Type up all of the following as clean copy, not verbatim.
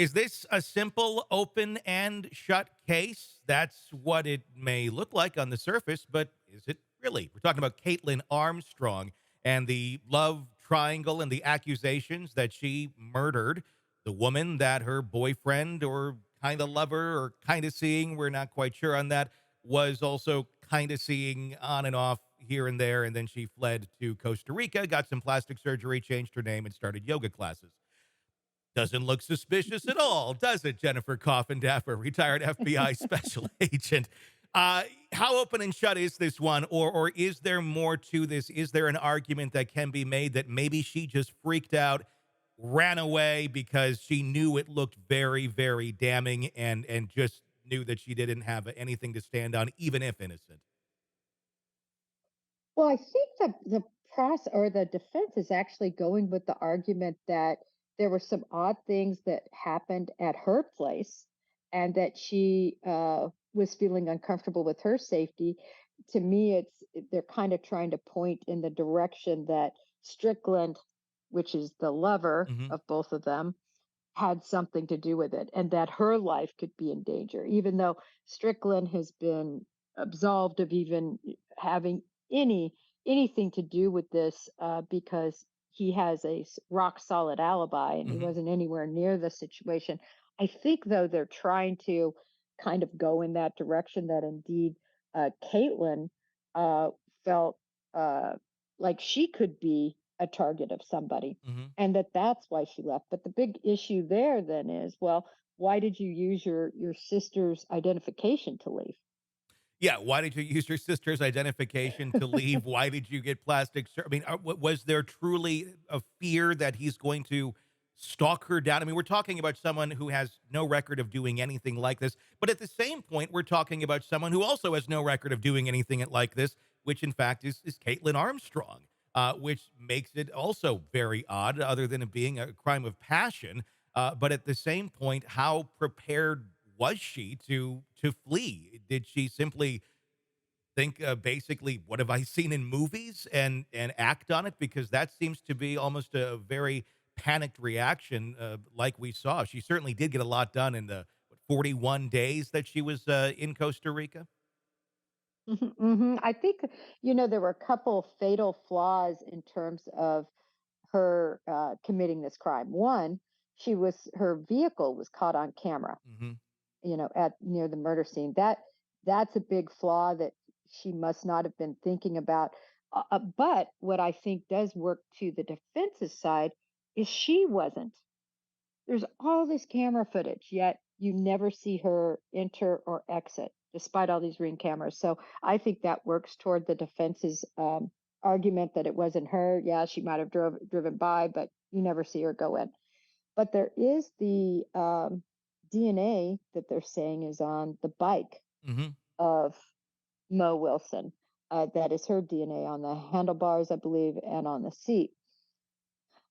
Is this a simple open and shut case? That's what it may look like on the surface, but is it really? We're talking about Kaitlin Armstrong and the love triangle and the accusations that she murdered the woman that her boyfriend or kind of lover or kind of seeing, we're not quite sure on that, was also kind of seeing on and off here and there. And then she fled to Costa Rica, got some plastic surgery, changed her name, and started yoga classes. Doesn't look suspicious at all, does it, Jennifer Coffindaffer, retired FBI special agent? How open and shut is this one, or is there more to this? Is there an argument that can be made that maybe she just freaked out, ran away because she knew it looked very, very damning, and just knew that she didn't have anything to stand on, even if innocent? Well, I think the press or the defense is actually going with the argument that there were some odd things that happened at her place and that she was feeling uncomfortable with her safety. To me, they're kind of trying to point in the direction that Strickland, which is the lover Hmm. of both of them, had something to do with it and that her life could be in danger, even though Strickland has been absolved of even having any anything to do with this because he has a rock solid alibi and he Hmm. wasn't anywhere near the situation. I think, though, they're trying to kind of go in that direction that indeed Caitlin uh, felt uh, like she could be a target of somebody Hmm. and that's why she left. But the big issue there then is, well, why did you use your sister's identification to leave? Yeah, why did you use your sister's identification to leave? Why did you get I mean, was there truly a fear that he's going to stalk her down? I mean, we're talking about someone who has no record of doing anything like this, but at the same point, we're talking about someone who also has no record of doing anything like this, which in fact is Caitlin Armstrong, which makes it also very odd, other than it being a crime of passion. But at the same point, how prepared was she to flee? Did she simply think, basically, "What have I seen in movies?" and act on it? Because that seems to be almost a very panicked reaction, like we saw. She certainly did get a lot done in the, what, 41 days that she was, in Costa Rica? I think there were a couple fatal flaws in terms of her committing this crime. One, her vehicle was caught on camera. Mhm. At near the murder scene. That's a big flaw that she must not have been thinking about. But what I think does work to the defense's side is she wasn't. There's all this camera footage, yet you never see her enter or exit, despite all these ring cameras. So I think that works toward the defense's argument that it wasn't her. Yeah, she might have driven by, but you never see her go in. But there is the DNA that they're saying is on the bike Mhm. of Mo Wilson. That is her DNA on the handlebars, I believe, and on the seat.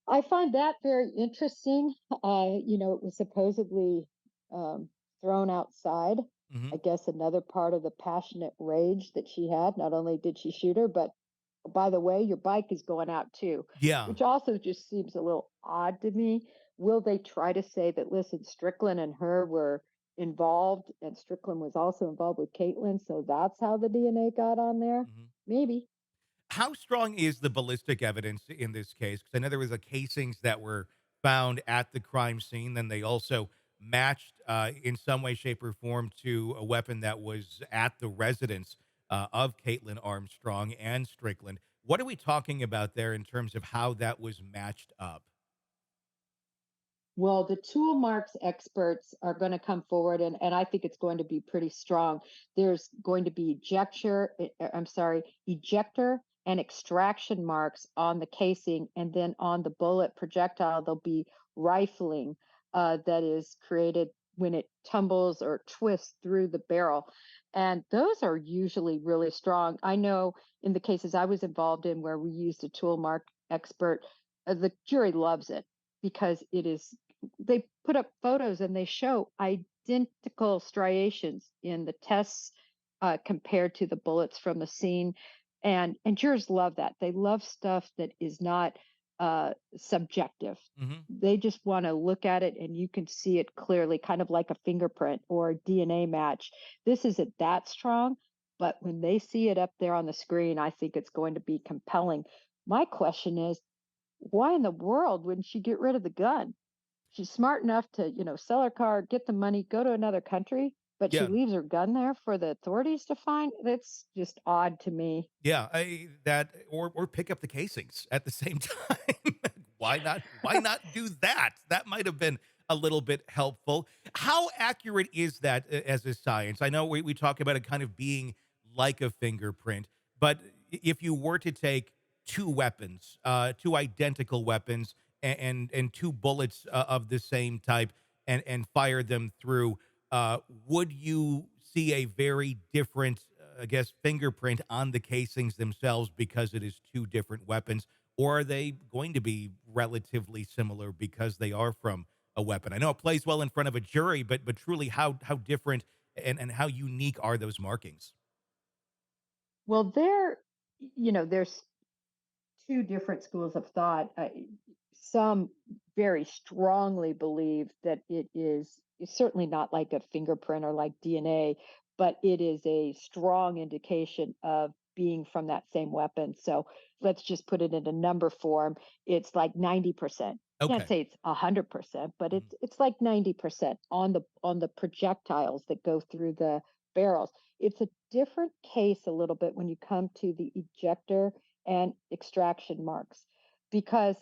I find that very interesting. It was supposedly um, thrown outside. I Mhm. guess another part of the passionate rage that she had. Not only did she shoot her, but by the way, your bike is going out too, Yeah. which also just seems a little odd to me. Will they try to say that, listen, Strickland and her were involved and Strickland was also involved with Caitlin? So that's how the DNA got on there? Mhm. Maybe. How strong is the ballistic evidence in this case? Because I know there was a casings that were found at the crime scene. Then they also matched, in some way, shape, or form to a weapon that was at the residence, of Caitlin Armstrong and Strickland. What are we talking about there in terms of how that was matched up? Well, the tool marks experts are going to come forward, and I think it's going to be pretty strong. There's going to be ejector and extraction marks on the casing, and then on the bullet projectile, there'll be rifling that is created when it tumbles or twists through the barrel. And those are usually really strong. I know in the cases I was involved in where we used a tool mark expert, the jury loves it because they put up photos and they show identical striations in the tests compared to the bullets from the scene, and jurors love that. They love stuff that is not subjective. Hmm. They just want to look at it and you can see it clearly, kind of like a fingerprint or a DNA match. This isn't that strong, but when they see it up there on the screen, I think it's going to be compelling. My question is, why in the world wouldn't she get rid of the gun? She's smart enough to, sell her car, get the money, go to another country, but she Yeah. leaves her gun there for the authorities to find. That's just odd to me. Yeah, that or pick up the casings at the same time. Why not do that? That might have been a little bit helpful. How accurate is that as a science? I know we talk about it kind of being like a fingerprint, but if you were to take two weapons, two identical weapons, and two bullets of the same type, and fire them through, would you see a very different, I guess, fingerprint on the casings themselves because it is two different weapons? Or are they going to be relatively similar because they are from a weapon? I know it plays well in front of a jury, but truly, how different and how unique are those markings? Well, there's two different schools of thought. Some very strongly believe that it's certainly not like a fingerprint or like DNA, but it is a strong indication of being from that same weapon. So let's just put it in a number form. It's like 90%. Can't Okay. say it's 100%, but Mhm. it's like 90% on the projectiles that go through the barrels. It's a different case a little bit when you come to the ejector and extraction marks because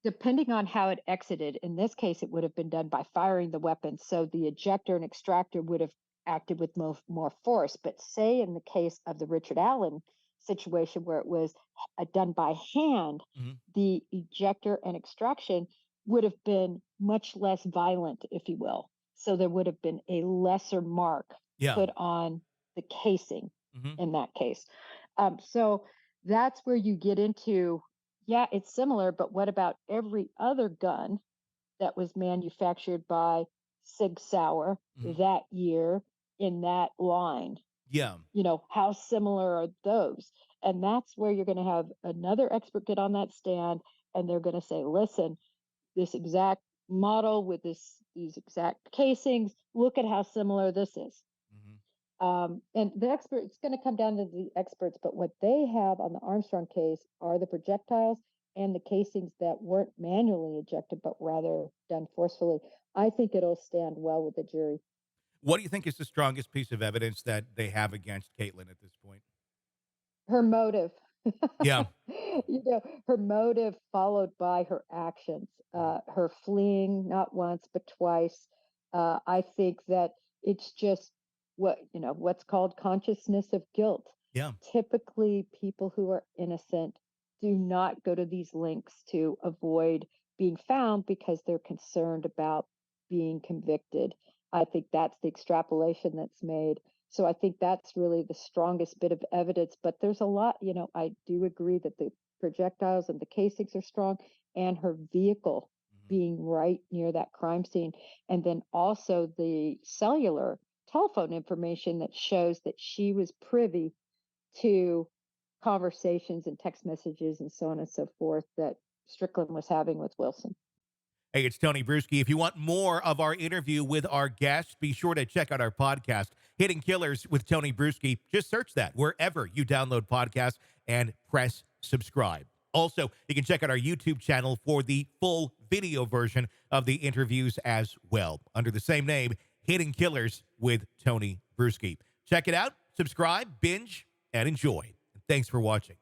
depending on how it exited, in this case, it would have been done by firing the weapon. So the ejector and extractor would have acted with more force. But say in the case of the Richard Allen situation where it was done by hand, Mhm. the ejector and extraction would have been much less violent, if you will. So there would have been a lesser mark Yeah. put on the casing Mhm. in that case. So that's where you get into, yeah, it's similar, but what about every other gun that was manufactured by Sig Sauer Mhm. that year in that line? Yeah. How similar are those? And that's where you're going to have another expert get on that stand and they're going to say, listen, this exact model with these exact casings, look at how similar this is. Mhm. And the expert, it's going to come down to the experts, but what they have on the Armstrong case are the projectiles and the casings that weren't manually ejected, but rather done forcefully. I think it'll stand well with the jury. What do you think is the strongest piece of evidence that they have against Caitlin at this point? Her motive, Yeah. her motive followed by her actions, Mhm. her fleeing not once but twice. I think that it's just what's called consciousness of guilt. Yeah. Typically, people who are innocent do not go to these links to avoid being found because they're concerned about being convicted. I think that's the extrapolation that's made. So I think that's really the strongest bit of evidence. But there's a lot, I do agree that the projectiles and the casings are strong, and her vehicle Mhm. being right near that crime scene. And then also the cellular telephone information that shows that she was privy to conversations and text messages and so on and so forth that Strickland was having with Wilson. Hey, it's Tony Brueski. If you want more of our interview with our guests, be sure to check out our podcast, Hidden Killers with Tony Brueski. Just search that wherever you download podcasts and press subscribe. Also, you can check out our YouTube channel for the full video version of the interviews as well, under the same name, Hidden Killers with Tony Brueski. Check it out, subscribe, binge, and enjoy. Thanks for watching.